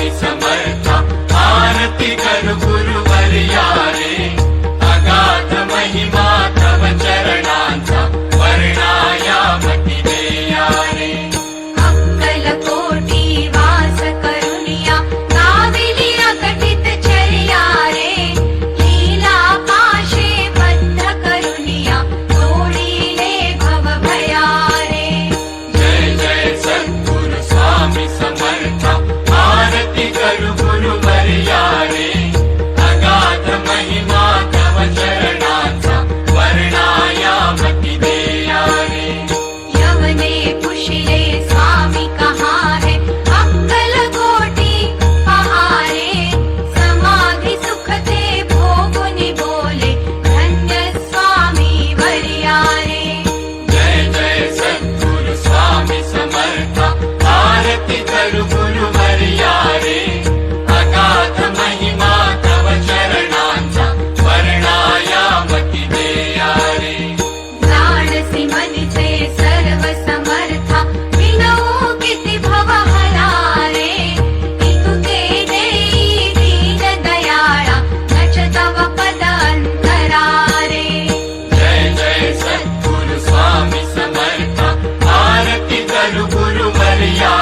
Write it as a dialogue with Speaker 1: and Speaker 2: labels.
Speaker 1: स्वामी समर्था आरती कर गुरुवर्या रे अगाध महिमा तव चरणांचा वर्णायामती देया रे
Speaker 2: अक्कलकोटी वास करुनिया काविली अकटित चर्या रे लीला पाशे बद्ध करुनिया तोडीले भव भया रे
Speaker 1: जय जय सद्गुरु स्वामी समर्था आरती कर गुरुवर्या रे अगाध महिमा तव चरणांचा वर्णायामती देया रे
Speaker 2: यवने पुशिले स्वामी कहाँ है अक्कलकोटी पहारे समाधि सुख ते भोगुनि बोले धन्य स्वामी वर्या रे
Speaker 1: जय जय सद्गुरु स्वामी समर्था आरती कर गुरुवर्या रे अगाध महिमा तव चरणांचा वर्णायामती देया रे
Speaker 2: लाडसी मनिचे सर्व समर्था विनवू किती भव हलारे इतुके देई दीन दयाळा नच तव पद अंतरारे
Speaker 1: जय जय सद्गुरु स्वामी समर्था आरती कर गुरुवर्या